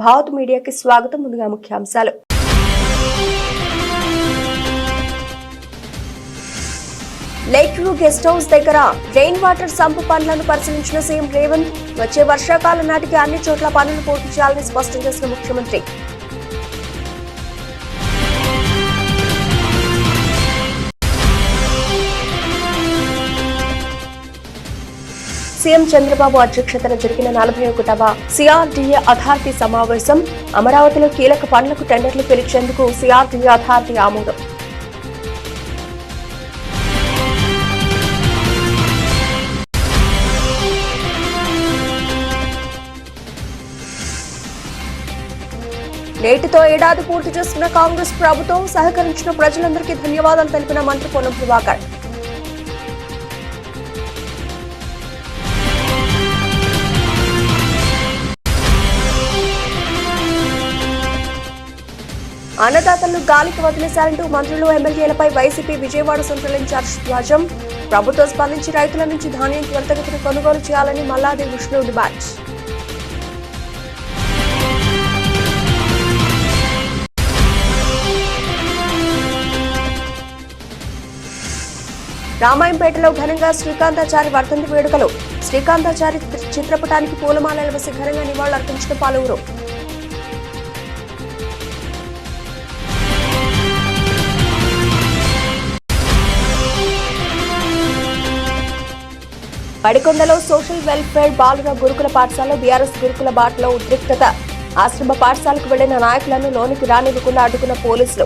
భారత్ మీడియాకి స్వాగతం. ముందుగా ముఖ్యాంశాలు. లేక్ వ్యూ గెస్ట్ హౌస్ దగ్గర రెయిన్ వాటర్ సంపు పనులను పరిశీలించిన సీఎం రేవంత్. వచ్చే వర్షాకాలం నాటికి అన్ని చోట్ల పనులు పూర్తి చేయాలని స్పష్టం చేసిన ముఖ్యమంత్రి. సీఎం చంద్రబాబు అధ్యక్షతన జరిగిన 41వ సిఆర్డీఏ అథారిటీ సమావేశం. అమరావతిలో కీలక పనులకు టెండర్లు పిలిచేందుకు సిఆర్డీఏ అథారిటీ ఆమోదం. నేటితో ఏడాది పూర్తి చేసుకున్న కాంగ్రెస్ ప్రభుత్వం. సహకరించిన ప్రజలందరికీ ధన్యవాదాలు తెలిపిన మంత్రి పొన్నం ప్రభాకర్. అన్నదాతలను గాలికి వదిలేశారంటూ మంత్రులు ఎమ్మెల్యేలపై వైసీపీ విజయవాడ సెంట్రల్ ఇన్ఛార్జ్ ధ్వజం. ప్రభుత్వం స్పందించి రైతుల నుంచి ధాన్యం త్వరితగతిన కొనుగోలు చేయాలని మల్లాది విష్ణు డిమాండ్. రామాయంపేటలో ఘనంగా శ్రీకాంతాచారి వర్ధంతి వేడుకలు. శ్రీకాంతాచారి చిత్రపటానికి పూలమాలలు వేసి ఘనంగా నివాళులర్పించిన పలువురు. పడికొండలో సోషల్ వెల్ఫేర్ బాలుర గురుకుల పాఠశాలలో బీఆర్ఎస్ గురుకుల బాటలో ఉద్రిక్తత. ఆశ్రమ పాఠశాలకు వెళ్లిన నాయకులను లోనికి రానివ్వకుండా అడ్డుకున్న పోలీసులు.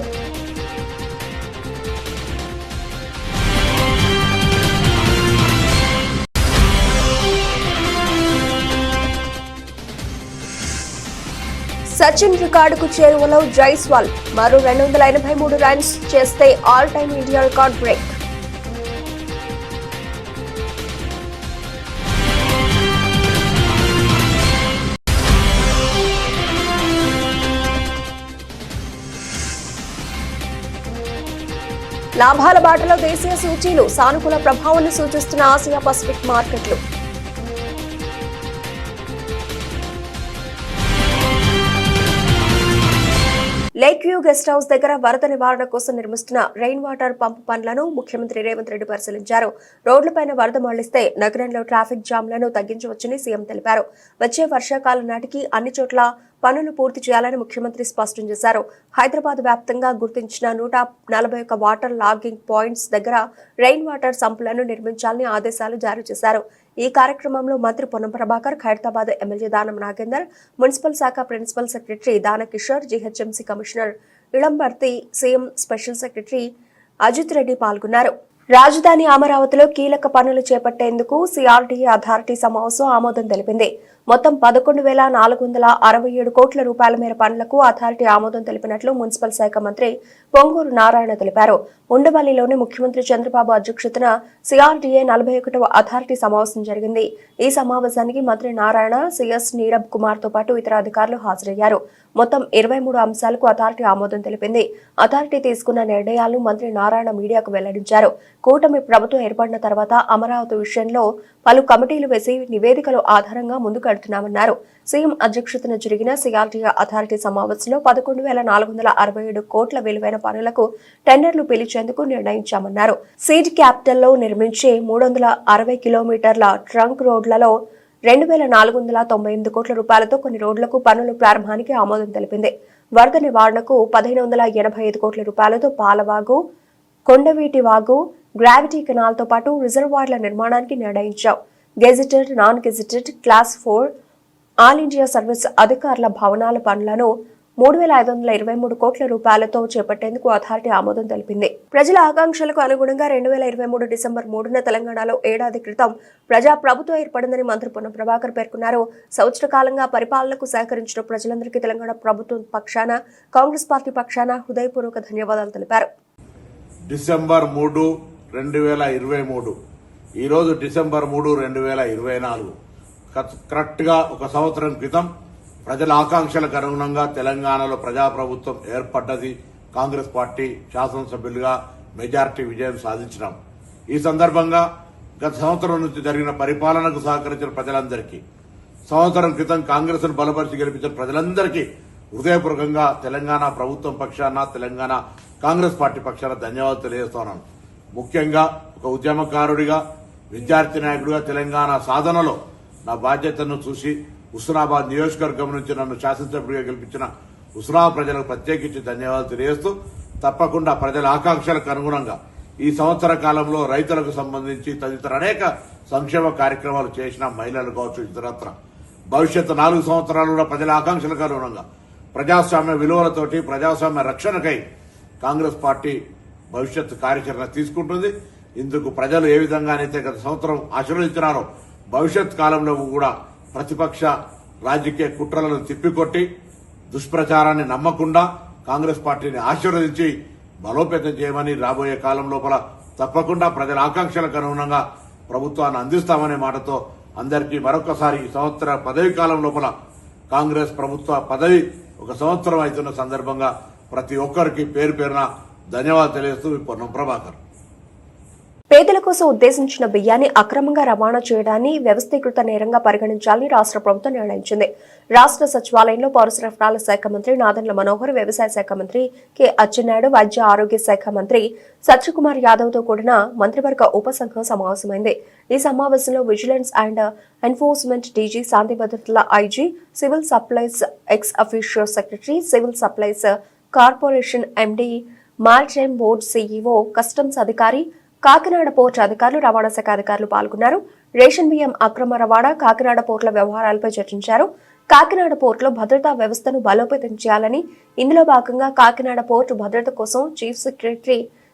సచిన్ రికార్డుకు చేరువలో జైస్వాల్. మరో 283 రన్స్ చేస్తే all time India record break. లాభాల బాటలో దేశీయ సూచీలు. సానుకూల ప్రభావాన్ని సూచిస్తున్న ఆసియా పసిఫిక్ మార్కెట్లు. లేక్ వ్యూ గెస్ట్ హౌస్ దగ్గర వరద నివారణ కోసం నిర్మిస్తున్న రెయిన్ వాటర్ పంపు పనులను ముఖ్యమంత్రి రేవంత్ రెడ్డి పరిశీలించారు. రోడ్లపైన వరద మళ్లిస్తే నగరంలో ట్రాఫిక్ జామ్లను తగ్గించవచ్చని సీఎం తెలిపారు. వచ్చే వర్షాకాలం నాటికి అన్ని చోట్ల పనులు పూర్తి చేయాలని ముఖ్యమంత్రి స్పష్టం చేశారు. హైదరాబాద్ వ్యాప్తంగా గుర్తించిన 141 వాటర్ లాగింగ్ పాయింట్స్ దగ్గర రెయిన్ వాటర్ సంపులను నిర్మించాలని ఆదేశాలు జారీ చేశారు. ఈ కార్యక్రమంలో మంత్రి పొన్నం ప్రభాకర్, ఖైరతాబాద్ ఎమ్మెల్యే దానం నాగేందర్, మున్సిపల్ శాఖ principal secretary Danakishore, GHMC commissioner Ilambarthi, CM special secretary Ajit Reddy పాల్గొన్నారు. రాజధాని అమరావతిలో కీలక పనులు చేపట్టేందుకు సిఆర్డీఏ అథారిటీ సమావేశం ఆమోదం తెలిపింది. మొత్తం 11,467 కోట్ల రూపాయల మేర పనులకు అథారిటీ ఆమోదం తెలిపినట్లు మున్సిపల్ శాఖ మంత్రి పొంగూరు నారాయణ తెలిపారు. ఉండవల్లిలోని ముఖ్యమంత్రి చంద్రబాబు అధ్యక్షతన సిఆర్డీఏ 41వ అథారిటీ సమావేశం జరిగింది. ఈ సమావేశానికి మంత్రి నారాయణ, సిఎస్ నీరబ్ కుమార్ తో పాటు ఇతర అధికారులు హాజరయ్యారు. మొత్తం 23 అంశాలకు అథారిటీ ఆమోదం తెలిపింది. అథారిటీ తీసుకున్న నిర్ణయాలను మంత్రి నారాయణ మీడియాకు వెల్లడించారు. కూటమి ప్రభుత్వం ఏర్పడిన తర్వాత అమరావతి విషయంలో పలు కమిటీలు వేసి నివేదికల ఆధారంగా ముందుకెడుతున్నామన్నారు. సీఎం అధ్యక్షతన జరిగిన సిఆర్డీఏ అథారిటీ సమావేశంలో 11,467 కోట్ల విలువైన పనులకు టెండర్లు పిలిచేందుకు నిర్ణయించామన్నారు. సీడ్ క్యాపిటల్లో నిర్మించే 360 కిలోమీటర్ల ట్రంక్ రోడ్లలో 2,498 కోట్ల రూపాయలతో కొన్ని రోడ్లకు పనుల ప్రారంభానికి ఆమోదం తెలిపింది. వరద నివారణకు 1,585 కోట్ల రూపాయలతో పాలవాగు, కొండవీటి వాగు, గ్రావిటీ కెనాల్తో పాటు రిజర్వాయర్ల నిర్మాణానికి నిర్ణయించాం. Gazetted, non gazetted, class 4 all India service అధికారుల భవనాల పనులను 3,523 కోట్ల రూపాయలతో చేపట్టేందుకు అథారిటీ ఆమోదం తెలిపింది. ప్రజల ఆకాంక్షలకు అనుగుణంగా 2023 డిసెంబర్ 3న తెలంగాణలో ఏడాది క్రితం ప్రజా ప్రభుత్వం ఏర్పడిందని మంత్రి పొన్నం ప్రభాకర్ పేర్కొన్నారు. సంవత్సర కాలంగా పరిపాలనకు సహకరించిన ప్రజలందరికీ తెలంగాణ ప్రభుత్వం పక్షాన, కాంగ్రెస్ పార్టీ పక్షాన హృదయపూర్వక ధన్యవాదాలు తెలిపారు. డిసెంబర్ 3, 2023 ఈ రోజు డిసెంబర్ 3, 2024 కరెక్ట్ గా ఒక సంవత్సరం క్రితం ప్రజల ఆకాంక్షలకు అనుగుణంగా తెలంగాణలో ప్రజాప్రభుత్వం ఏర్పడ్డది. కాంగ్రెస్ పార్టీ శాసనసభ్యులుగా మెజారిటీ విజయం సాధించినాం. ఈ సందర్భంగా గత సంవత్సరం నుంచి జరిగిన పరిపాలనకు సహకరించిన ప్రజలందరికీ, సంవత్సరం క్రితం కాంగ్రెస్ ను బలపరిచి గెలిపించిన ప్రజలందరికీ హృదయపూర్వకంగా తెలంగాణ ప్రభుత్వం పక్షాన, తెలంగాణ కాంగ్రెస్ పార్టీ పక్షాన ధన్యవాదాలు తెలియజేస్తున్నాను. ముఖ్యంగా ఒక ఉద్యమకారుడిగా, విద్యార్థి నాయకుడిగా తెలంగాణ సాధనలో నా బాధ్యతను చూసి హుస్నాబాద్ నియోజకవర్గం నుంచి నన్ను శాసనసభ్యుడిగా గెలిపించిన హుస్నాబాద్ ప్రజలకు ప్రత్యేకించి ధన్యవాదాలు తెలియజేస్తూ, తప్పకుండా ప్రజల ఆకాంక్షలకు అనుగుణంగా ఈ సంవత్సర కాలంలో రైతులకు సంబంధించి తదితర అనేక సంక్షేమ కార్యక్రమాలు చేసిన మహిళలు కావచ్చు, ఇతరత్ర భవిష్యత్తు 4 సంవత్సరాలలో ప్రజల ఆకాంక్షలకు అనుగుణంగా ప్రజాస్వామ్య విలువలతోటి ప్రజాస్వామ్య రక్షణకై కాంగ్రెస్ పార్టీ భవిష్యత్తు కార్యాచరణ తీసుకుంటుంది. ఇందుకు ప్రజలు ఏ విధంగానైతే గత సంవత్సరం ఆశీర్వదించినారో భవిష్యత్ కాలంలో కూడా ప్రతిపక్ష రాజకీయ కుట్రలను తిప్పికొట్టి దుష్ప్రచారాన్ని నమ్మకుండా కాంగ్రెస్ పార్టీని ఆశీర్వదించి బలోపేతం చేయమని రాబోయే కాలం లోపల తప్పకుండా ప్రజల ఆకాంక్షలకు అనుగుణంగా ప్రభుత్వాన్ని అందిస్తామనే మాటతో అందరికీ మరొకసారి ఈ సంవత్సర పదవి కాలం లోపల కాంగ్రెస్ ప్రభుత్వ పదవి 1 సంవత్సరం అవుతున్న సందర్భంగా ప్రతి ఒక్కరికి పేరు పేరున ధన్యవాదాలు తెలియజేస్తూ పొన్నం ప్రభాకర్. పేదల కోసం ఉద్దేశించిన బియ్యాన్ని అక్రమంగా రవాణా చేయడాన్ని వ్యవస్థీకృత నేరంగా పరిగణించాలని రాష్ట్ర ప్రభుత్వం నిర్ణయించింది. రాష్ట్ర సచివాలయంలో పౌర సరఫరాల శాఖ మంత్రి నాదెండ్ల మనోహర్, వ్యవసాయ శాఖ మంత్రి కె అచ్చెన్నాయుడు, వైద్య ఆరోగ్య శాఖ మంత్రి సత్యకుమార్ యాదవ్ తో కూడిన మంత్రివర్గ ఉపసంఘం సమావేశమైంది. ఈ సమావేశంలో విజిలెన్స్ అండ్ ఎన్ఫోర్స్మెంట్ డీజీ, శాంతి భద్రతల IG, civil supplies X official secretary, civil supplies corporation MD, maritime board CEO, customs అధికారి, కాకినాడ పోర్టు అధికారులు, రవాణా శాఖ అధికారులు పాల్గొన్నారు. రేషన్ బియ్యం అక్రమ రవాణా, కాకినాడ పోర్టుల వ్యవహారాలపై చర్చించారు. కాకినాడ పోర్టులో భద్రతా వ్యవస్థను బలోపేతం చేయాలని, ఇందులో భాగంగా కాకినాడ పోర్టు భద్రత కోసం చీఫ్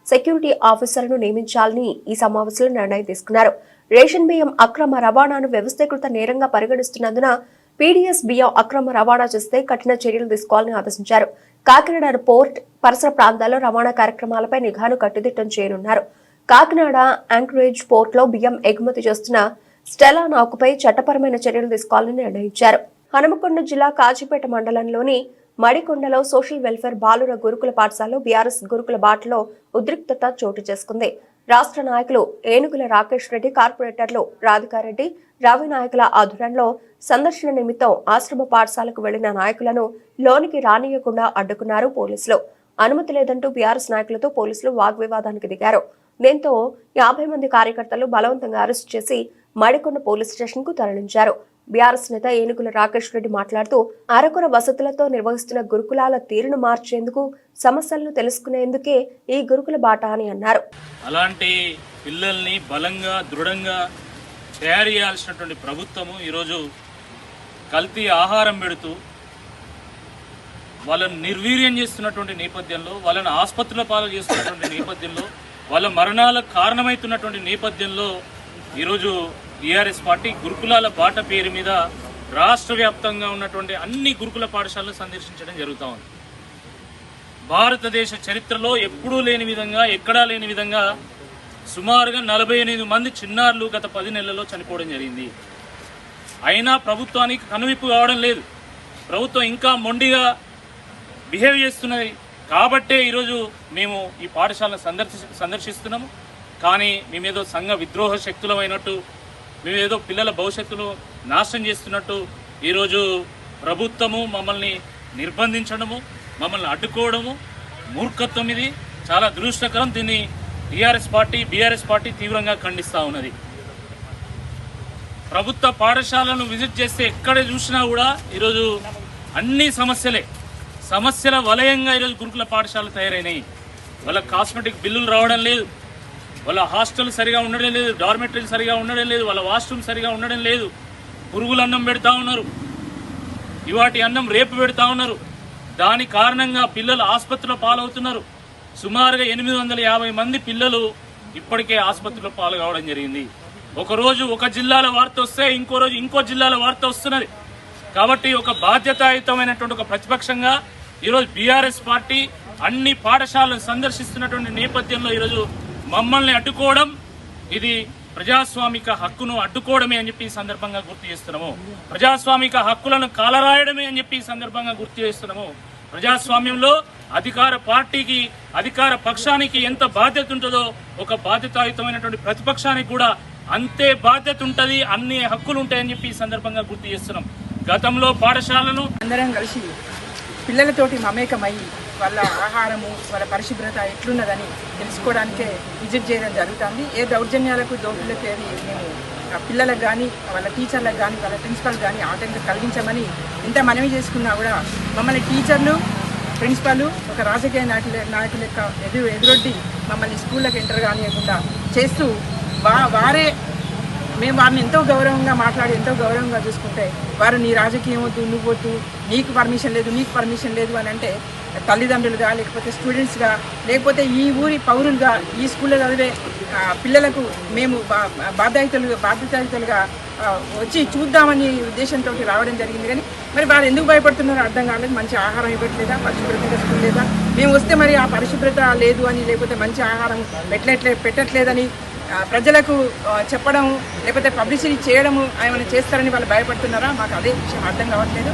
సెక్యూరిటీ ఆఫీసర్లను నియమించాలని ఈ సమావేశంలో నిర్ణయం తీసుకున్నారు. రేషన్ బియ్యం అక్రమ రవాణాను వ్యవస్థీకృత నేరంగా పరిగణిస్తున్నందున పీడీఎస్ బియ్యం అక్రమ రవాణా చేస్తే కఠిన చర్యలు తీసుకోవాలని ఆదేశించారు. కాకినాడ పోర్ట్ పరిసర ప్రాంతాల్లో రవాణా కార్యక్రమాలపై నిఘాను కట్టుదిట్టం చేయనున్నారు. కాకినాడ యాంకరేజ్ పోర్టులో బియ్యం ఎగుమతి చేస్తున్న స్టెలా నాకుపై చట్టపరమైన చర్యలు తీసుకోవాలని నిర్ణయించారు. హనుమకొండ జిల్లా కాజీపేట మండలంలోని మడికొండలో సోషల్ వెల్ఫేర్ బాలుర గురుకుల పాఠశాలలో బీఆర్ఎస్ గురుకుల బాటలో ఉద్రిక్తత చోటు చేసుకుంది. రాష్ట్ర నాయకులు ఏనుగుల రాకేష్ రెడ్డి, కార్పొరేటర్లు రాధికారెడ్డి, రవి నాయకుల ఆధ్వర్యంలో సందర్శన నిమిత్తం ఆశ్రమ పాఠశాలకు వెళ్లిన నాయకులను లోనికి రానియకుండా అడ్డుకున్నారు పోలీసులు. అనుమతి లేదంటూ బీఆర్ఎస్ నాయకులతో పోలీసులు వాగ్వివాదానికి దిగారు. దీంతో 50 మంది కార్యకర్తలు బలవంతంగా అరెస్టు చేసి మడికొండ పోలీస్ స్టేషన్ కు తరలించారు. బీఆర్ఎస్ నేత ఏనుగుల రాకేష్ రెడ్డి మాట్లాడుతూ, అరకొర వసతులతో నిర్వహిస్తున్న గురుకులాల తీరును మార్చేందుకు, సమస్యలను తెలుసుకునేందుకే ఈ గురుకుల బాట అని అన్నారు. అలాంటి పిల్లల్ని బలంగా, దృఢంగా తయారు చేయాల్సినటువంటి ప్రభుత్వము ఈరోజు కల్తీ ఆహారం పెడుతూ వాళ్ళను నిర్వీర్యం చేస్తున్నటువంటి నేపథ్యంలో, వాళ్ళని ఆసుపత్రుల పాలు చేస్తున్నటువంటి నేపథ్యంలో, వాళ్ళ మరణాలకు కారణమవుతున్నటువంటి నేపథ్యంలో ఈరోజు టీఆర్ఎస్ పార్టీ గురుకులాల బాట పేరు మీద రాష్ట్ర వ్యాప్తంగా ఉన్నటువంటి అన్ని గురుకుల పాఠశాలను సందర్శించడం జరుగుతూ ఉంది. భారతదేశ చరిత్రలో ఎప్పుడూ లేని విధంగా, ఎక్కడా లేని విధంగా సుమారుగా 48 మంది చిన్నారులు గత 10 నెలల్లో చనిపోవడం జరిగింది. అయినా ప్రభుత్వానికి కనువిప్పు కావడం లేదు. ప్రభుత్వం ఇంకా మొండిగా బిహేవ్ చేస్తున్నది. కాబట్టే ఈరోజు మేము ఈ పాఠశాలను సందర్శిస్తున్నాము. కానీ మేమేదో సంఘ విద్రోహ శక్తులమైనట్టు, మేమేదో పిల్లల భవిష్యత్తును నాశనం చేస్తున్నట్టు ఈరోజు ప్రభుత్వము మమ్మల్ని నిర్బంధించడము, మమ్మల్ని అడ్డుకోవడము మూర్ఖత్వం. ఇది చాలా దురదృష్టకరం. దీన్ని టీఆర్ఎస్ పార్టీ, బీఆర్ఎస్ పార్టీ తీవ్రంగా ఖండిస్తూ ఉన్నది. ప్రభుత్వ పాఠశాలను విజిట్ చేస్తే ఎక్కడ చూసినా కూడా ఈరోజు అన్ని సమస్యల వలయంగా ఈరోజు గురుకుల పాఠశాలలు తయారైనాయి. వాళ్ళ కాస్మెటిక్ బిల్లులు రావడం లేదు, వాళ్ళ హాస్టల్ సరిగా ఉండడం లేదు, డార్మెటరీలు సరిగా ఉండడం లేదు, వాళ్ళ వాష్రూమ్ సరిగా ఉండడం లేదు. పురుగుల అన్నం పెడతా ఉన్నారు, ఇవాటి అన్నం రేపు పెడతా ఉన్నారు. దాని కారణంగా పిల్లలు ఆసుపత్రిలో పాలవుతున్నారు. సుమారుగా 850 మంది పిల్లలు ఇప్పటికే ఆసుపత్రిలో పాలు కావడం జరిగింది. ఒకరోజు ఒక జిల్లాల వార్త వస్తే ఇంకో రోజు ఇంకో జిల్లాల వార్త వస్తున్నది. కాబట్టి ఒక బాధ్యతాయుతమైనటువంటి ఒక ప్రతిపక్షంగా ఈరోజు బీఆర్ఎస్ పార్టీ అన్ని పాఠశాలను సందర్శిస్తున్నటువంటి నేపథ్యంలో ఈరోజు మమ్మల్ని అడ్డుకోవడం, ఇది ప్రజాస్వామిక హక్కును అడ్డుకోవడమే అని చెప్పి ఈ సందర్భంగా గుర్తు చేస్తున్నాము. ప్రజాస్వామిక హక్కులను కాలరాయడమే అని చెప్పి ఈ సందర్భంగా గుర్తు చేస్తున్నాము. ప్రజాస్వామ్యంలో అధికార పార్టీకి, అధికార పక్షానికి ఎంత బాధ్యత ఉంటుందో ఒక బాధ్యతాయుతమైనటువంటి ప్రతిపక్షానికి కూడా అంతే బాధ్యత ఉంటుంది, అన్ని హక్కులు ఉంటాయని చెప్పి ఈ సందర్భంగా గుర్తు చేస్తున్నాం. గతంలో పాఠశాలను అందరం కలిసి పిల్లలతోటి మమేకమై వాళ్ళ ఆహారము వాళ్ళ పరిశుభ్రత ఎట్లున్నదని తెలుసుకోవడానికే విజిట్ చేయడం జరుగుతుంది. ఏ దౌర్జన్యాలకు దోపిడీలకు ఏది మేము పిల్లలకు కానీ వాళ్ళ టీచర్లకు కానీ వాళ్ళ ప్రిన్సిపల్ కానీ ఆటంకం కలిగించమని ఎంత మనవి చేసుకున్నా కూడా మమ్మల్ని టీచర్లు ప్రిన్సిపల్ ఒక రాజకీయ నాయకుల యొక్క ఎదురొడ్డి మమ్మల్ని స్కూళ్ళకి ఎంటర్ కానియకుండా చేస్తూ వారే మేము వారిని ఎంతో గౌరవంగా మాట్లాడి ఎంతో గౌరవంగా చూసుకుంటే వారు నీ రాజకీయం వద్దు, నువ్వు వద్దు, నీకు పర్మిషన్ లేదు అని అంటే తల్లిదండ్రులుగా లేకపోతే స్టూడెంట్స్గా లేకపోతే ఈ ఊరి పౌరులుగా ఈ స్కూల్లో చదివే పిల్లలకు మేము బాధ్యతాయుతులుగా వచ్చి చూద్దామని ఉద్దేశంతో రావడం జరిగింది. కానీ మరి వారు ఎందుకు భయపడుతున్నారో అర్థం కాలేదు. మంచి ఆహారం ఇవ్వట్లేదా, పరిశుభ్రతగా స్కూల్ లేదా, మేము వస్తే మరి ఆ పరిశుభ్రత లేదు అని లేకపోతే మంచి ఆహారం పెట్టట్లేదని ప్రజలకు చెప్పడం లేకపోతే పబ్లిసిటీ చేయడము ఏమైనా చేస్తారని వాళ్ళు భయపడుతున్నారా, మాకు అదే విషయం అర్థం కావట్లేదు.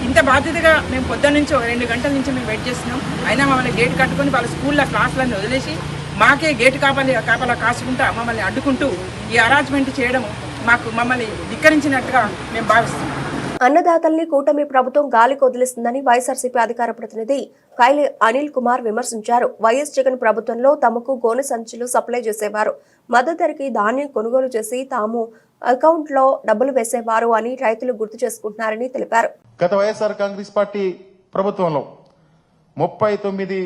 ఇంత బాధ్యతగా మేము పొద్దున్న నుంచి 2 గంటల నుంచి మేము వెయిట్ చేస్తున్నాం. అయినా మమ్మల్ని గేట్ కట్టుకొని వాళ్ళ స్కూల్లో క్లాసులన్నీ వదిలేసి మాకే గేటు కాపలా కాసుకుంటా మమ్మల్ని అడ్డుకుంటూ ఈ అరేంజ్మెంట్ చేయడం మమ్మల్ని ధిక్కరించినట్టుగా మేము భావిస్తున్నాం. అన్నదాతల్ని కూటమి ప్రభుత్వం గాలికి వదిలిస్తుందని వైఎస్ఆర్సీపీ అధికార ప్రతినిధి కైలి అనిల్ కుమార్ విమర్శించారు. వైఎస్ జగన్ ప్రభుత్వంలో తమకు గోనె సంచులు సప్లై చేసేవారు, మద్దతు ధరకి ధాన్యం కొనుగోలు చేసి తాము అకౌంట్లో డబ్బులు వేసేవారు అని రైతులు గుర్తు చేసుకుంటున్నారని తెలిపారు. గత వైఎస్ఆర్ కాంగ్రెస్ పార్టీ ప్రభుత్వంలో 39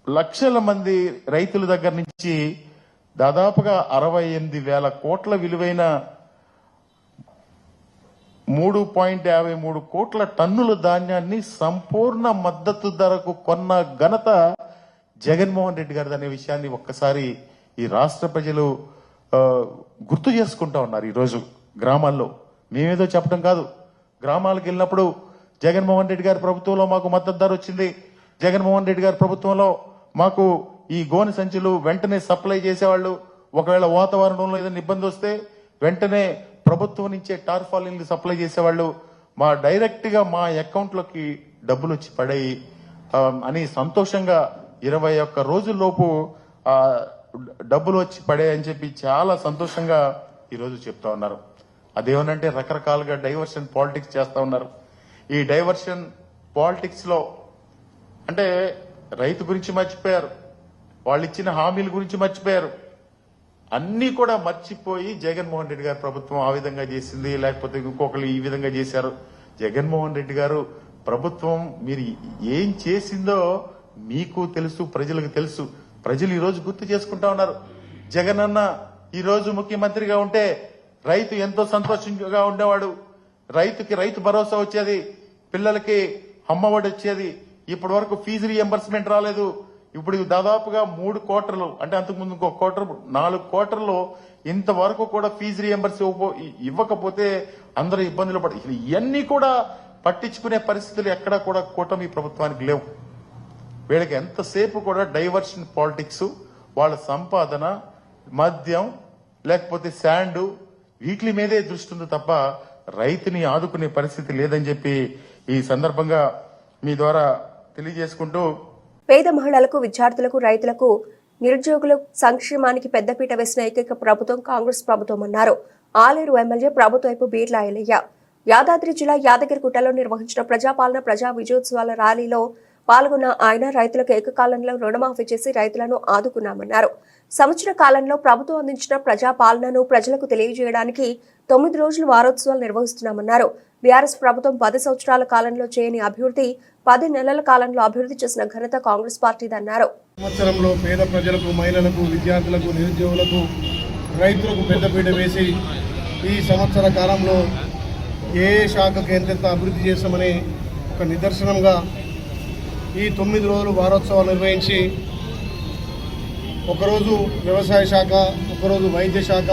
లక్షల మంది రైతుల దగ్గర నుంచి దాదాపుగా 68,000 కోట్ల విలువైన 3.53 కోట్ల టన్నుల ధాన్యాన్ని సంపూర్ణ మద్దతు ధరకు కొన్న ఘనత జగన్మోహన్ రెడ్డి గారిది అనే విషయాన్ని ఒక్కసారి ఈ రాష్ట్ర ప్రజలు గుర్తు చేసుకుంటా ఉన్నారు. ఈరోజు గ్రామాల్లో మేమేదో చెప్పడం కాదు, గ్రామాలకు వెళ్ళినప్పుడు జగన్మోహన్ రెడ్డి గారి ప్రభుత్వంలో మాకు మద్దతు ధర వచ్చింది, జగన్మోహన్ రెడ్డి గారి ప్రభుత్వంలో మాకు ఈ గోనె సంచులు వెంటనే సప్లై చేసేవాళ్ళు, ఒకవేళ వాతావరణంలో ఏదైనా ఇబ్బంది వస్తే వెంటనే ప్రభుత్వం నుంచే టార్పాలిన్లు సప్లై చేసేవాళ్ళు, మా డైరెక్ట్ గా మా అకౌంట్లోకి డబ్బులు వచ్చి పడాయి అని సంతోషంగా 21 రోజుల్లోపు డబ్బులు వచ్చి పడాయని చెప్పి చాలా సంతోషంగా ఈరోజు చెప్తా ఉన్నారు. అదేమనంటే రకరకాలుగా డైవర్షన్ పాలిటిక్స్ చేస్తా ఉన్నారు. ఈ డైవర్షన్ పాలిటిక్స్ లో అంటే రైతు గురించి మర్చిపోయారు, వాళ్ళు ఇచ్చిన హామీల గురించి మర్చిపోయారు, అన్ని కూడా మర్చిపోయి జగన్మోహన్ రెడ్డి గారి ప్రభుత్వం ఆ విధంగా చేసింది, లేకపోతే ఇంకొకరు ఈ విధంగా చేశారు. జగన్మోహన్ రెడ్డి గారు ప్రభుత్వం మీరు ఏం చేసిందో మీకు తెలుసు, ప్రజలకు తెలుసు. ప్రజలు ఈ రోజు గుర్తు చేసుకుంటా ఉన్నారు. జగన్ అన్న ఈ రోజు ముఖ్యమంత్రిగా ఉంటే రైతు ఎంతో సంతోషంగా ఉండేవాడు, రైతుకి రైతు భరోసా వచ్చేది, పిల్లలకి అమ్మఒడి వచ్చేది, ఇప్పటి వరకు ఫీజు రీఎంబర్స్మెంట్ రాలేదు. ఇప్పుడు దాదాపుగా 3 క్వార్టర్లు అంటే అంతకుముందు ఇంకో క్వార్టర్ 4 క్వార్టర్లో ఇంతవరకు కూడా ఫీజు రీఎంబర్స్ ఇవ్వకపోతే అందరూ ఇబ్బందులు పడి ఇవన్నీ కూడా పట్టించుకునే పరిస్థితులు ఎక్కడా కూడా కూటమి ప్రభుత్వానికి లేవు. వీళ్ళకి ఎంతసేపు కూడా డైవర్షన్ పాలిటిక్స్, వాళ్ళ సంపాదన, మద్యం లేకపోతే శాండ్ వీటి మీదే దృష్టి ఉంది తప్ప రైతుని ఆదుకునే పరిస్థితి లేదని చెప్పి ఈ సందర్భంగా మీ ద్వారా తెలియజేసుకుంటూ, పేద మహిళలకు, విద్యార్థులకు, రైతులకు, నిరుద్యోగుల సంక్షేమానికి పెద్దపీట వేసిన ఏకైక ప్రభుత్వం కాంగ్రెస్ ప్రభుత్వం అన్నారు. ఆలేరు ఎమ్మెల్యే ప్రభుత్వైపు బీర్లా ఎల్లయ్య యాదాద్రి జిల్లా యాదగిరిగుట్టలో నిర్వహించిన ప్రజాపాలన ప్రజా విజయోత్సవాల ర్యాలీలో పాల్గొన్న ఆయన రైతులకు ఏకకాలంలో రుణమాఫీ చేసి రైతులను ఆదుకున్నామన్నారు. సంవత్సర కాలంలో ప్రభుత్వం అందించిన ప్రజాపాలనను ప్రజలకు తెలియజేయడానికి 9 రోజులు వారోత్సవాలు నిర్వహిస్తున్నామన్నారు. బీఆర్ఎస్ ప్రభుత్వం 10 సంవత్సరాల కాలంలో చేయని అభివృద్ధి 10 నెలల కాలంలో అభివృద్ధి చేసిన ఘనత కాంగ్రెస్ పార్టీదన్నారు. సంవత్సరంలో పేద ప్రజలకు, మహిళలకు, విద్యార్థులకు, నిరుద్యోగులకు, రైతులకు పెద్దపీట వేసి ఈ సంవత్సర కాలంలో ఏ శాఖకు ఎంతెంత అభివృద్ధి చేస్తామని ఒక నిదర్శనంగా ఈ 9 రోజులు వారోత్సవాలు నిర్వహించి, ఒకరోజు వ్యవసాయ శాఖ, ఒకరోజు వైద్య శాఖ,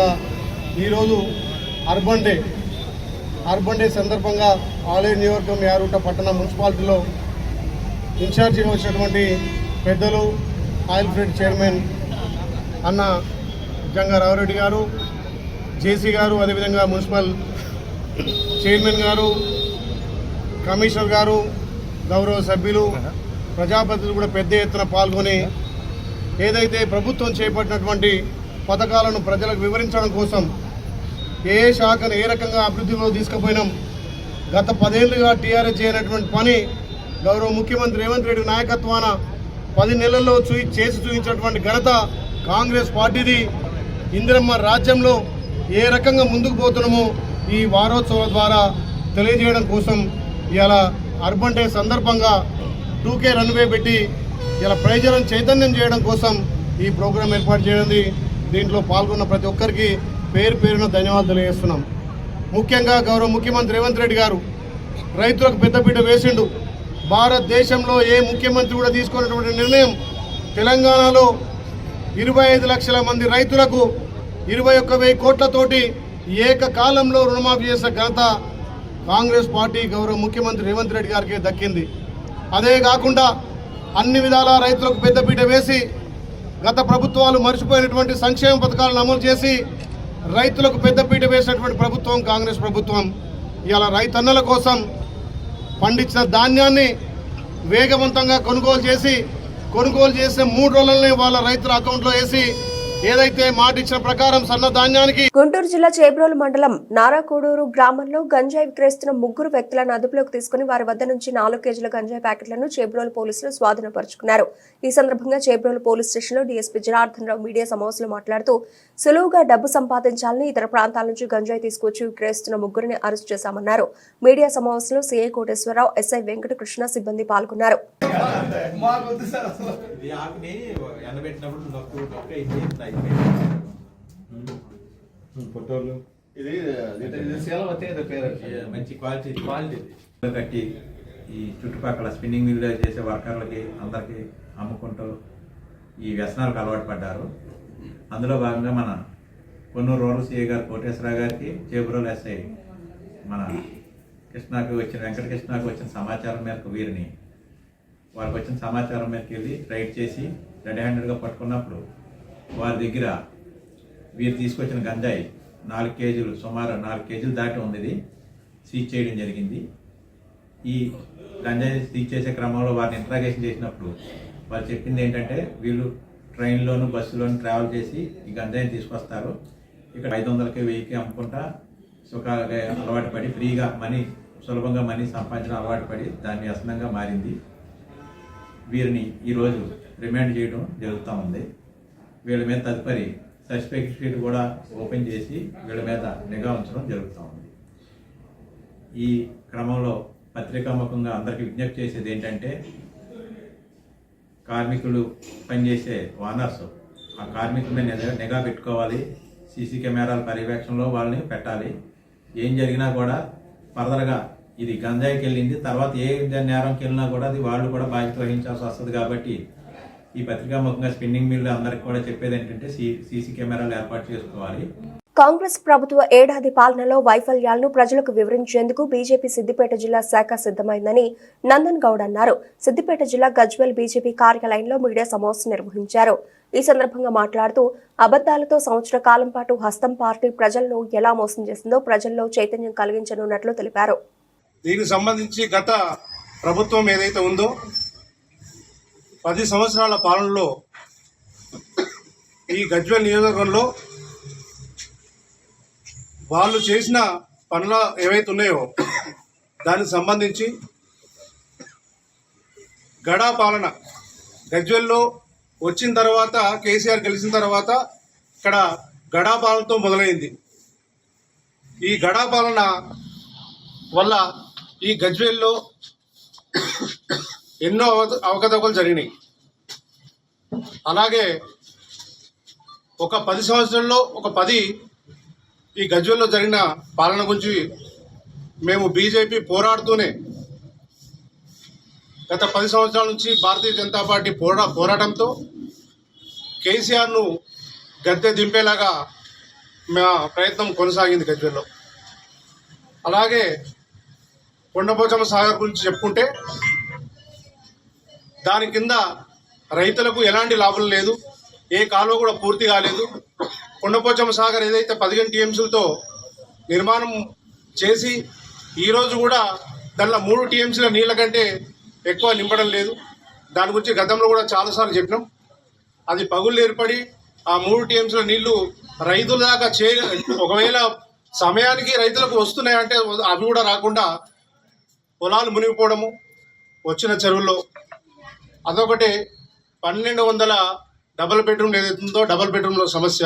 ఈరోజు అర్బన్ డే సందర్భంగా ఆలేరు నియోజకవర్గం యారుట పట్టణ మున్సిపాలిటీలో ఇన్ఛార్జిగా వచ్చినటువంటి పెద్దలు ఆయిల్ ఫెడ్ చైర్మన్ అన్న జంగారావురెడ్డి గారు, జేసీ గారు, అదేవిధంగా మున్సిపల్ చైర్మన్ గారు, కమిషనర్ గారు, గౌరవ సభ్యులు, ప్రజాప్రతినిధులు కూడా పెద్ద ఎత్తున పాల్గొని ఏదైతే ప్రభుత్వం చేపట్టినటువంటి పథకాలను ప్రజలకు వివరించడం కోసం ఏ శాఖను ఏ రకంగా అభివృద్ధిలో తీసుకుపోయినాం. గత 10 ఏళ్లుగా టీఆర్ఎస్ చేయనటువంటి పని గౌరవ ముఖ్యమంత్రి రేవంత్ రెడ్డి నాయకత్వాన 10 నెలల్లో చేసి చూపించినటువంటి ఘనత కాంగ్రెస్ పార్టీది. ఇందిరమ్మ రాజ్యంలో ఏ రకంగా ముందుకు పోతున్నామో ఈ వారోత్సవం ద్వారా తెలియజేయడం కోసం ఇలా అర్బన్ డే సందర్భంగా 2K రన్వే పెట్టి ఇలా ప్రజలను చైతన్యం చేయడం కోసం ఈ ప్రోగ్రాం ఏర్పాటు చేయడం. దీంట్లో పాల్గొన్న ప్రతి ఒక్కరికి పేరు పేరున ధన్యవాదాలు తెలియజేస్తున్నాం. ముఖ్యంగా గౌరవ ముఖ్యమంత్రి రేవంత్ రెడ్డి గారు రైతులకు పెద్దపీట వేసిండు. భారతదేశంలో ఏ ముఖ్యమంత్రి కూడా తీసుకున్నటువంటి నిర్ణయం. తెలంగాణలో 25 లక్షల మంది రైతులకు 21,000 కోట్లతోటి ఏకకాలంలో రుణమాఫీ చేసిన ఘనత కాంగ్రెస్ పార్టీ గౌరవ ముఖ్యమంత్రి రేవంత్ రెడ్డి గారికి దక్కింది. అదే కాకుండా అన్ని విధాల రైతులకు పెద్దపీట వేసి గత ప్రభుత్వాలు మర్చిపోయినటువంటి సంక్షేమ పథకాలను అమలు చేసి రైతులకు పెద్దపీట వేసినటువంటి ప్రభుత్వం కాంగ్రెస్ ప్రభుత్వం. ఇవాళ రైతన్నల కోసం పండించిన ధాన్యాన్ని వేగవంతంగా కొనుగోలు చేసిన 3 రోజులనే వాళ్ళ రైతుల అకౌంట్లో వేసి ఏదైతే మాట ఇచ్చిన ప్రకారం సన్న ధాన్యానికి. గుంటూరు జిల్లా చేబ్రోలు మండలం నారాకోడూరు గ్రామంలో గంజాయి విక్రయిస్తున్న 3 వ్యక్తులను అదుపులోకి తీసుకుని వారి వద్ద నుంచి 4 కేజీల గంజాయి ప్యాకెట్లను చేబ్రోలు పోలీసులు స్వాధీనపరుచుకున్నారు. ఈ సందర్భంగా చేబ్రోలు పోలీస్ స్టేషన్లో డీఎస్పీ జనార్దన్ రావు మీడియా సమావేశంలో మాట్లాడుతూ సులువుగా డబ్బు సంపాదించాలని ఇతర ప్రాంతాల నుంచి గంజాయి తీసుకొచ్చి విక్రయిస్తున్న 3 అరెస్ట్ చేశామన్నారు. మీడియా సమావేశంలో సీఐ కోటేశ్వరరావు, ఎస్ఐ వెంకటకృష్ణ సిబ్బంది పాల్గొన్నారు. మంచి క్వాలిటీ కట్టి ఈ చుట్టుపక్కల స్పిన్నింగ్ మిల్ చేసే వర్కర్లకి అందరికి అమ్ముకుంటూ ఈ వ్యసనాలకు అలవాటు పడ్డారు. అందులో భాగంగా మన కొన్నూరు రూరల్ సిఐ గారు కోటేశ్వరరావు గారికి, చేబ్రోలు ఎస్ఐ మన వెంకటకృష్ణకు వచ్చిన సమాచారం మేరకు వారికి వచ్చిన సమాచారం మేరకు వెళ్ళి రైడ్ చేసి రెడ్ హ్యాండెడ్గా పట్టుకున్నప్పుడు వారి దగ్గర వీరు తీసుకొచ్చిన గంజాయి 4 కేజీలు, సుమారు 4 కేజీలు దాటి ఉంది. ఇది సీజ్ చేయడం జరిగింది. ఈ గంజాయి సీజ్ చేసే క్రమంలో వారిని ఇంట్రాగేషన్ చేసినప్పుడు వాళ్ళు చెప్పింది ఏంటంటే వీళ్ళు ట్రైన్లోను బస్సులోను ట్రావెల్ చేసి ఈ గంజాయిని తీసుకొస్తారు. ఇక్కడ 500కి 1000కి అమ్ముకుంటా సుఖాలుగా అలవాటు పడి ఫ్రీగా సులభంగా మనీ సంపాదించడం అలవాటు పడి దాని వ్యసనంగా మారింది. వీరిని ఈరోజు రిమాండ్ చేయడం జరుగుతూ ఉంది. వీళ్ళ మీద తదుపరి సస్పెక్ట్ షీట్ కూడా ఓపెన్ చేసి వీళ్ళ మీద నిఘా ఉంచడం జరుగుతూ ఉంది. ఈ క్రమంలో పత్రికాముఖంగా అందరికీ విజ్ఞప్తి చేసేది ఏంటంటే కార్మికులు పనిచేసే ఓనర్స్ ఆ కార్మికుల మీద నిఘా పెట్టుకోవాలి. సీసీ కెమెరాల పర్యవేక్షణలో వాళ్ళని పెట్టాలి. ఏం జరిగినా కూడా ఫర్దర్గా ఇది గంజాయికి వెళ్ళింది, తర్వాత ఏ నేరంకి వెళ్ళినా కూడా అది వాళ్ళు కూడా బాధ్యత వహించాల్సి వస్తుంది. కాబట్టి ఈ పత్రికాముఖంగా స్పిన్నింగ్ మిల్ అందరికి కూడా చెప్పేది ఏంటంటే సీసీ కెమెరాలు ఏర్పాటు చేసుకోవాలి. కాంగ్రెస్ ప్రభుత్వ ఏడాది పాలనలో వైఫల్యాలను ప్రజలకు వివరించేందుకు బీజేపీ సిద్దిపేట జిల్లా శాఖ సిద్ధమైందని నందన్ గౌడ్ అన్నారు. సిద్దిపేట జిల్లా గజ్వెల్ బీజేపీ కార్యాలయంలో మీడియా సమావేశం నిర్వహించారు. ఈ సందర్భంగా మాట్లాడుతూ అబద్దాలతో సంవత్సర కాలం పాటు హస్తం పార్టీ ప్రజలను ఎలా మోసం చేసిందో ప్రజల్లో చైతన్యం కలిగించనున్నట్లు తెలిపారు. దీనికి సంబంధించి గత ప్రభుత్వం ఏదైతే ఉందో 10 సంవత్సరాల పాలనలో ఈ గజ్వెల్ నియోజకవర్గంలో వాళ్ళు చేసిన పనులు ఏవైతే ఉన్నాయో దానికి సంబంధించి గడా పాలన గజ్వెల్లో వచ్చిన తర్వాత కేసీఆర్ గెలిచిన తర్వాత ఇక్కడ గడా పాలనతో మొదలైంది. ఈ గడా పాలన వల్ల ఈ గజ్వెల్లో ఎన్నో అవకతవకలు జరిగినాయి. అలాగే ఒక 10 సంవత్సరాల్లో ఒక 10 ఈ గజ్వెల్లో జరిగిన పాలన గురించి మేము బీజేపీ పోరాడుతూనే గత 10 సంవత్సరాల నుంచి భారతీయ జనతా పార్టీ పోరాటంతో కేసీఆర్ను గద్దె దింపేలాగా మా ప్రయత్నం కొనసాగింది గజ్వెల్లో. అలాగే కొండపోచమ్మ సాగర్ గురించి చెప్పుకుంటే దాని కింద రైతులకు ఎలాంటి లాభం లేదు, ఏ కాలువ కూడా పూర్తి కాలేదు. కొండపోచమ్మ సాగర్ ఏదైతే 15 టీఎంసీలతో నిర్మాణం చేసి ఈరోజు కూడా దానిలో 3 టీఎంసీల నీళ్ళ కంటే ఎక్కువ నింపడం లేదు. దాని గురించి గతంలో కూడా చాలాసార్లు చెప్పినాం. అది పగుళ్ళు ఏర్పడి ఆ 3 టీఎంసీల నీళ్లు రైతుల దాకా ఒకవేళ సమయానికి రైతులకు వస్తున్నాయంటే అవి కూడా రాకుండా పొలాలు మునిగిపోవడము వచ్చిన చెరువుల్లో. అదొకటి 1200 డబుల్ బెడ్రూమ్ ఏదైతుందో డబుల్ బెడ్రూమ్లో సమస్య.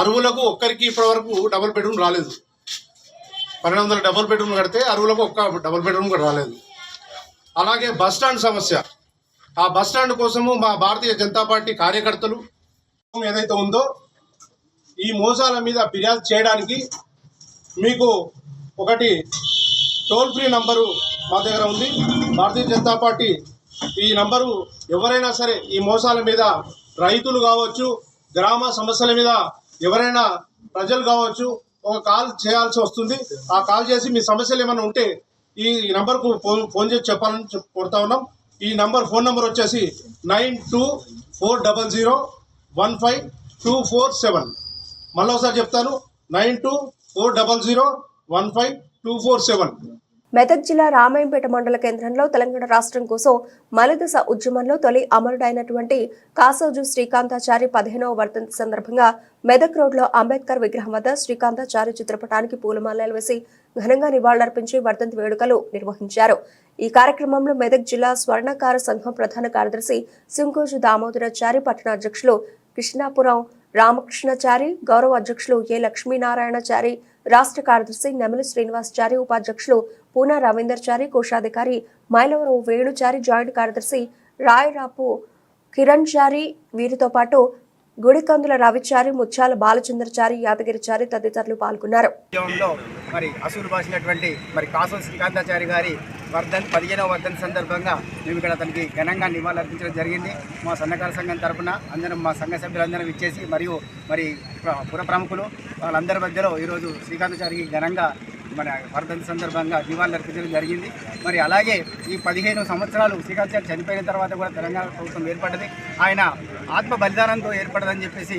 అరువులకు ఒక్కరికి ఇప్పటివరకు డబుల్ బెడ్రూమ్ రాలేదు. 1200 డబుల్ బెడ్రూమ్ కడితే అరువులకు ఒక్క డబుల్ బెడ్రూమ్ కూడా రాలేదు. అలాగే బస్ స్టాండ్ సమస్య. ఆ బస్ స్టాండ్ కోసము మా భారతీయ జనతా పార్టీ కార్యకర్తలు ఏదైతే ఉందో ఈ మోసాల మీద ఫిర్యాదు చేయడానికి మీకు ఒకటి టోల్ ఫ్రీ నంబరు మా దగ్గర ఉంది. భారతీయ జనతా పార్టీ ఈ నంబరు ఎవరైనా సరే ఈ మోసాల మీద రైతులు కావచ్చు, గ్రామ సమస్యల మీద ఎవరైనా ప్రజలు కావచ్చు ఒక కాల్ చేయాల్సి వస్తుంది. ఆ కాల్ చేసి మీ సమస్యలు ఏమైనా ఉంటే ఈ నంబర్కు ఫోన్ చేసి చెప్పాలని కోరుతా ఉన్నాం. ఈ ఫోన్ నంబర్ వచ్చేసి 9240152447. మళ్ళీ ఒకసారి చెప్తాను, 9240152447. మెదక్ జిల్లా రామాయంపేట మండల కేంద్రంలో తెలంగాణ రాష్ట్రం కోసం మలిదశ ఉద్యమంలో తొలి అమరుడైనటువంటి కాసోజు శ్రీకాంతాచారి 15వ వర్ధంతి సందర్భంగా మెదక్ రోడ్లో అంబేద్కర్ విగ్రహం వద్ద శ్రీకాంతాచారి చిత్రపటానికి పూలమాలలు వేసి ఘనంగా నివాళులర్పించి వర్ధంతి వేడుకలు నిర్వహించారు. ఈ కార్యక్రమంలో మెదక్ జిల్లా స్వర్ణకార సంఘం ప్రధాన కార్యదర్శి సింకోజు దామోదరాచారి, పట్టణ అధ్యక్షులు కృష్ణాపురం రామకృష్ణచారి, గౌరవ అధ్యక్షులు ఏ లక్ష్మీనారాయణచారి, రాష్ట్ర కార్యదర్శి నెమలి శ్రీనివాసచారి, ఉపాధ్యక్షులు పూనా రవీందర్చారి, కోశాధికారి మైలవరం వేణుచారి, జాయింట్ కార్యదర్శి రాయరాపు కిరణ్ చారి, వీరితో పాటు గుడికందుల రవిచారి, ముత్యాల బాలచంద్రచారి, యాదగిరిచారి తదితరులు పాల్గొన్నారు. మరి అసూలు బాసినటువంటి కాసో శ్రీకాంతాచారి గారి 15వ వర్ధంతి సందర్భంగా మేము ఇక్కడ అతనికి ఘనంగా నివాళులర్పించడం జరిగింది. మా సన్నకార సంఘం తరఫున అందరం, మా సంఘ సభ్యులందరం ఇచ్చేసి మరియు పుర ప్రముఖులు వాళ్ళందరి మధ్యలో ఈరోజు శ్రీకాంతాచారికి ఘనంగా వర్ధంతి సందర్భంగా నివాళులర్పించడం జరిగింది. అలాగే ఈ 15 సంవత్సరాలు శ్రీకాంతాచారి చనిపోయిన తర్వాత కూడా తెలంగాణ ప్రభుత్వం ఏర్పడ్డది. ఆయన ఆత్మ బలిదానంతో ఏర్పడదని చెప్పేసి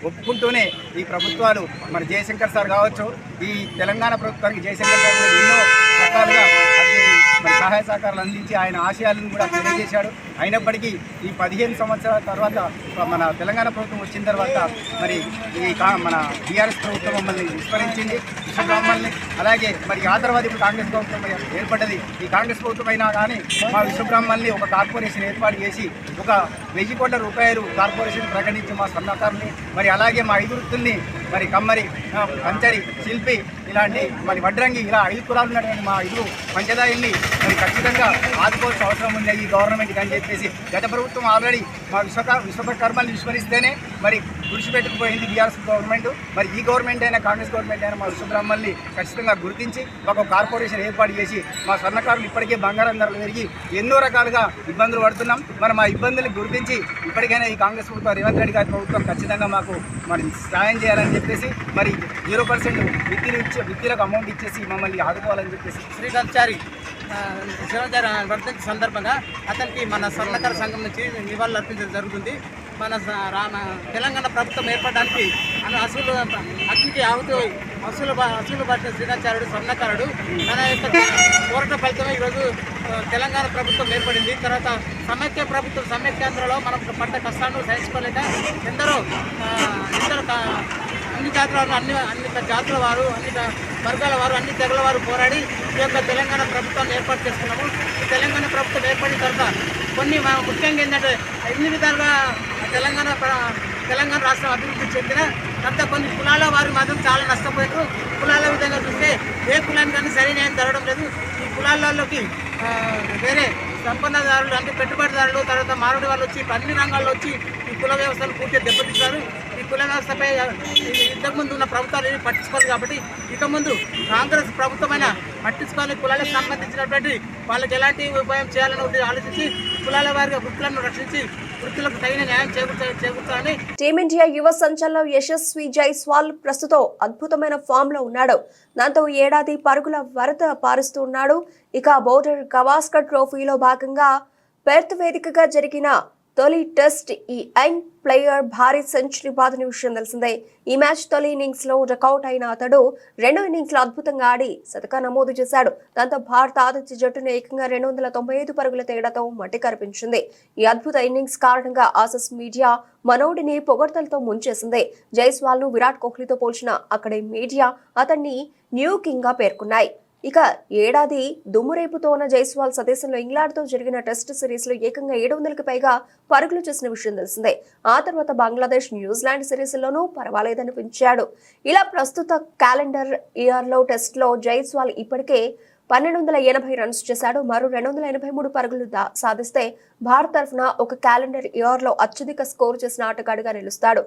ఒప్పుకుంటూనే ఈ ప్రభుత్వాలు జయశంకర్ సార్ కావచ్చు, ఈ తెలంగాణ ప్రభుత్వానికి జయశంకర్ సార్ ఎన్నో రకాలుగా సహాయ సహకారాలు అందించి ఆయన ఆశయాలను కూడా తెలియజేశాడు. అయినప్పటికీ ఈ 15 సంవత్సరాల తర్వాత మన తెలంగాణ ప్రభుత్వం వచ్చిన తర్వాత మన టీఆర్ఎస్ ప్రభుత్వం మమ్మల్ని విస్మరించింది, విశ్వబ్రాహ్మణుల్ని. అలాగే ఆ తర్వాత ఇప్పుడు కాంగ్రెస్ ప్రభుత్వం ఏర్పడ్డది. ఈ కాంగ్రెస్ ప్రభుత్వం అయినా కానీ మా విశ్వబ్రాహ్మణుల్ని ఒక కార్పొరేషన్ ఏర్పాటు చేసి ఒక 1000 కోట్ల రూపాయలు కార్పొరేషన్ ప్రకటించి మా సన్నకారుల్ని అలాగే మా 5 వృత్తుల్ని కమ్మరి, కంచరి, శిల్పి ఇలాంటి వడ్రంగి ఇలా 5 కులాలు ఉన్నటువంటి మా 5 పంచదాయుల్ని ఖచ్చితంగా ఆదుకోవాల్సిన అవసరం ఉంది ఈ గవర్నమెంట్కి అని చెప్పేసి గత ప్రభుత్వం ఆల్రెడీ మా విశ్వకర్మల్ని విస్మరిస్తేనే గుడిచిపెట్టుకుపోయింది టీఆర్ఎస్ గవర్నమెంట్. ఈ గవర్నమెంట్ అయినా కాంగ్రెస్ గవర్నమెంట్ అయినా మా విశ్వబ్రాహ్మణుల్ని ఖచ్చితంగా గుర్తించి ఒక కార్పొరేషన్ ఏర్పాటు చేసి మా స్వర్ణకారులు ఇప్పటికే బంగారం ధరలు పెరిగి ఎన్నో రకాలుగా ఇబ్బందులు పడుతున్నాం. మా ఇబ్బందులు గుర్తించి ఇప్పటికైనా ఈ కాంగ్రెస్ ప్రభుత్వం, రేవంత్ రెడ్డి గారి ప్రభుత్వం ఖచ్చితంగా మాకు సాయం చేయాలని చెప్పేసి 0% విద్యులకు అమౌంట్ ఇచ్చేసి మమ్మల్ని ఆదుకోవాలని చెప్పేసి శ్రీకాంతాచారి వర్ధంతి సందర్భంగా అతనికి మన స్వర్ణకార సంఘం నుంచి నివాళులు అర్పించడం జరుగుతుంది. తెలంగాణ ప్రభుత్వం ఏర్పడడానికి అసలు అగ్నికి అసలు పట్టిన శ్రీకాంతాచార్యుడు స్వర్ణకారుడు మన యొక్క పోరాట ఫలితమే ఈరోజు తెలంగాణ ప్రభుత్వం ఏర్పడింది. తర్వాత సమైక్యాంధ్రలో మనం పడ్డ కష్టాలను సహించుకోలేక ఎందరో అన్ని జాతుల వారు, అన్ని జాతుల వారు, అన్ని వర్గాల వారు, అన్ని తెగల వారు పోరాడి ఈ యొక్క తెలంగాణ ప్రభుత్వాన్ని ఏర్పాటు చేసుకున్నాము. ఈ తెలంగాణ ప్రభుత్వం ఏర్పడిన తర్వాత కొన్ని ముఖ్యంగా ఏంటంటే 8 విధాలుగా తెలంగాణ రాష్ట్రం అభివృద్ధి చెందిన తర్వాత కొన్ని కులాల వారు మాత్రం చాలా నష్టపోయారు. కులాల విధంగా చూస్తే ఏ కులానికి కానీ సరైన జరగడం లేదు. ఈ కులాలలోకి వేరే సంపన్నదారులు అంటే పెట్టుబడిదారులు, తర్వాత మారుడి వాళ్ళు వచ్చి అన్ని రంగాల్లో వచ్చి ఈ కుల వ్యవస్థను పూర్తిగా దెబ్బతీశారు. ఈ కుల వ్యవస్థపై ఇంతకుముందు ఉన్న ప్రభుత్వాలు ఏమి పట్టించుకోవాలి కాబట్టి ఇక ముందు కాంగ్రెస్ ప్రభుత్వమైన పట్టించుకోవాలి. కులాలకు సంబంధించినటువంటి వాళ్ళకి ఎలాంటి ఉపాయం చేయాలని ఆలోచించి కులాల వారిగా వృత్తులను రక్షించి వృత్తులకు తగిన న్యాయం చేకూర్చాలని టీమిండియా యువ సంచలనం యశస్వి జైస్వాల్ ప్రస్తుతం అద్భుతమైన ఫామ్ లో ఉన్నాడు. దాంతో ఏడాది పరుగుల వరద పారుస్తూ ఉన్నాడు. ఇక బోర్డర్ గవాస్కర్ ట్రోఫీలో భాగంగా పెర్త్ వేదికగా జరిగిన తొలి టెస్ట్ ఈ యంగ్ ప్లేయర్ భారీ సెంచరీ బాదిన విషయం తెలిసిందే. ఈ మ్యాచ్ తొలి ఇన్నింగ్స్ లో డకౌట్ అయిన అతడు రెండో ఇన్నింగ్స్ లో అద్భుతంగా ఆడి శతక నమోదు చేశాడు. దాంతో భారత ఆతిథ్య జట్టును ఏకంగా 295 పరుగుల తేడాతో మట్టి కనిపించింది. ఈ అద్భుత ఇన్నింగ్స్ కారణంగా ఆసీస్ మీడియా మనోడిని పొగడ్తలతో ముంచేసింది. జైస్వాల్ ను విరాట్ కోహ్లీతో పోల్చిన అక్కడి మీడియా అతన్ని న్యూ కింగ్ గా పేర్కొన్నాయి. ఇక ఏడాది దుమ్మురేపుతోన్న జైస్వాల్ స్వదేశంలో ఇంగ్లాండ్తో జరిగిన టెస్ట్ సిరీస్ లో ఏకంగా 700కి పైగా పరుగులు చేసిన విషయం తెలిసిందే. ఆ తర్వాత బంగ్లాదేశ్, న్యూజిలాండ్ సిరీస్లోనూ పర్వాలేదనిపించాడు. ఇలా ప్రస్తుత క్యాలెండర్ ఇయర్ లో టెస్ట్ లో జైస్వాల్ ఇప్పటికే 1280 రన్స్ చేశాడు. మరో 283 పరుగులు సాధిస్తే భారత్ తరఫున ఒక క్యాలెండర్ ఇయర్ లో అత్యధిక స్కోర్ చేసిన ఆటగాడిగా నిలుస్తాడు.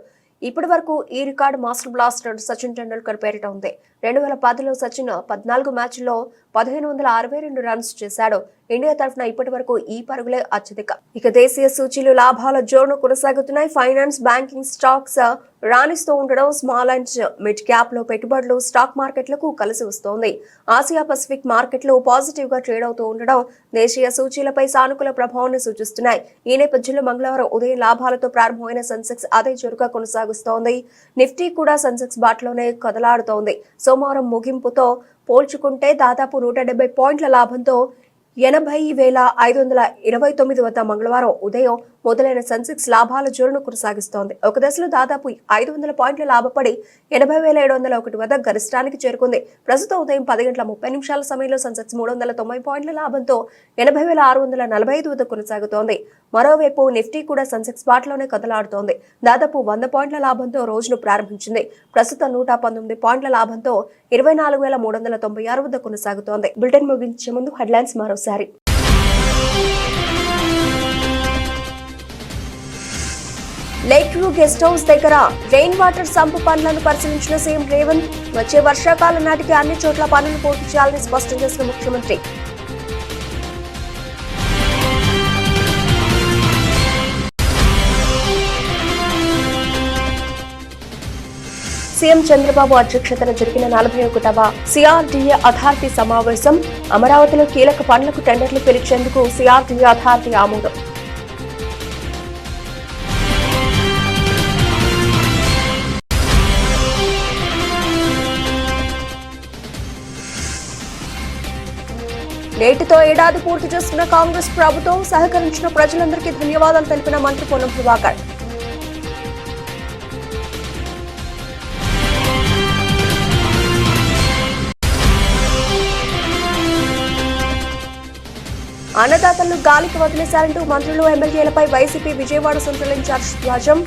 ఇప్పటి వరకు ఈ record master blaster Sachin Tendulkar పేరిట ఉంది. 2010లో సచిన్ 14 మ్యాచ్ల్లో 1562 రన్స్ చేశాడు. ఇండియా తరఫున ఇప్పటి వరకు ఈ పరుగులే అత్యధిక. ఇక దేశీయ సూచీలు లాభాల జోరును కొనసాగుతున్నాయి. ఫైనాన్స్, బ్యాంకింగ్, స్టాక్స్ రాణిస్తూ ఉండడం స్మాల్ అండ్ మిడ్ క్యాప్ లో పెట్టుబడులు స్టాక్ మార్కెట్లకు కలిసి వస్తోంది. ఆసియా పసిఫిక్ మార్కెట్లు పాజిటివ్ గా ట్రేడ్ అవుతూ ఉండడం దేశీయ సూచీలపై సానుకూల ప్రభావాన్ని సూచిస్తున్నాయి. ఈ నేపథ్యంలో మంగళవారం ఉదయం లాభాలతో ప్రారంభమైన సెన్సెక్స్ అదే చురుగ్గా కొనసాగుస్తోంది. నిఫ్టీ కూడా సెన్సెక్స్ బాటలోనే కదలాడుతోంది. సోమవారం ముగింపుతో పోల్చుకుంటే దాదాపు 170 పాయింట్ల లాభంతో 80,529 వద్ద మంగళవారం ఉదయం మొదలైన సెన్సెక్స్ లాభాల జోరును కొనసాగిస్తోంది. ఒక దశలో దాదాపు 500 పాయింట్ల లాభపడి 80,701 వద్ద గరిష్టానికి చేరుకుంది. ప్రస్తుతం ఉదయం 10:30 సమయంలో సెన్సెక్స్ 390 పాయింట్ల లాభంతో 80,645 వద్ద కొనసాగుతోంది. మరోవైపు నిఫ్టీ కూడా సెన్సెక్స్ బాటలోనే కదలాడుతోంది. దాదాపు 100 పాయింట్ల లాభంతో రోజును ప్రారంభించింది. ప్రస్తుతం 119 పాయింట్ల లాభంతో 24,396 వద్ద కొనసాగుతోంది. బులెటిన్ ముగించే ముందు హెడ్లైన్స్ మరోసారి. లేక్ వ్యూ గెస్ట్ హౌస్ దగ్గర రెయిన్ వాటర్ సంపు పనులను పరిశీలించిన సీఎం రేవంత్. వచ్చే వర్షాకాలం నాటికి అన్ని చోట్ల పనులు పూర్తి చేయాలని స్పష్టం చేసిన ముఖ్యమంత్రి. సీఎం చంద్రబాబు అధ్యక్షతన జరిగిన 41వ సిఆర్డీఏ అథారిటీ సమావేశం. అమరావతిలో కీలక పనులకు టెండర్లు పిలిచేందుకు సిఆర్డీఏ అథారిటీ ఆమోదం. నేటితో ఏడాది పూర్తి చేసుకున్న కాంగ్రెస్ ప్రభుత్వం సహకరించిన ప్రజలందరికీ ధన్యవాదాలు తెలిపిన మంత్రి పొన్నం ప్రభాకర్. అన్నదాతలను గాలికి వదిలేశారంటూ మంత్రులు, ఎమ్మెల్యేలపై వైసీపీ విజయవాడ సెంట్రల్ ఇన్ఛార్జ్ ధ్వజం.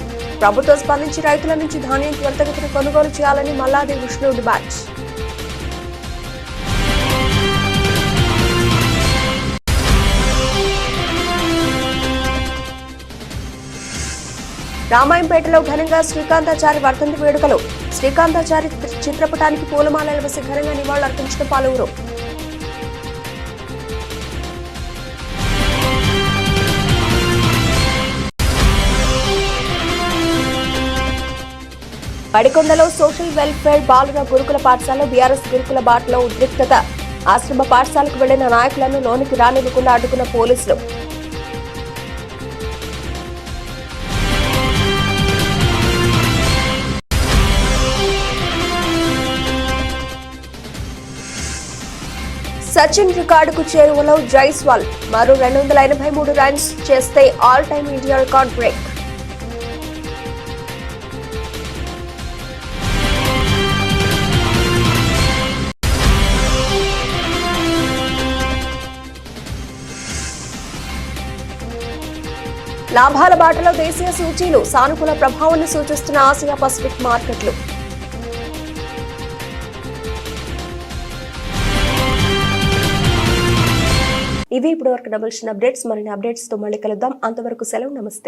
ప్రభుత్వం స్పందించి రైతుల నుంచి ధాన్యం త్వరితగతిన కొనుగోలు చేయాలని మల్లాది విష్ణు డిమాండ్. రామాయంపేటలో ఘనంగా శ్రీకాంతాచారి వర్ధంతి వేడుకలు. శ్రీకాంతాచారి చిత్రపటానికి పూలమాలలు వేసి ఘనంగా నివాళులర్పించిన పలువురు. పడికొండలో సోషల్ వెల్ఫేర్ బాలుర గురుకుల పాఠశాలలో బీఆర్ఎస్ గురుకుల బాటలో ఉద్రిక్తత. ఆశ్రమ పాఠశాలకు వెళ్లిన నాయకులను లోనికి రానివ్వకుండా అడ్డుకున్న పోలీసులు. సచిన్ రికార్డుకు చేరువలో జైస్వాల్. మరో 283 రన్స్ చేస్తే all time India record break. లాభాల బాటలో దేశీయ సూచీలు. సానుకూల ప్రభావాన్ని సూచిస్తున్న ఆసియా పసిఫిక్ మార్కెట్లు. ఇవి ఇప్పటివరకు డబుల్షన్ అప్డేట్స్. మరిన్ని అప్డేట్స్ తో మళ్ళీ కలుద్దాం. అంతవరకు సెలవు. నమస్తే.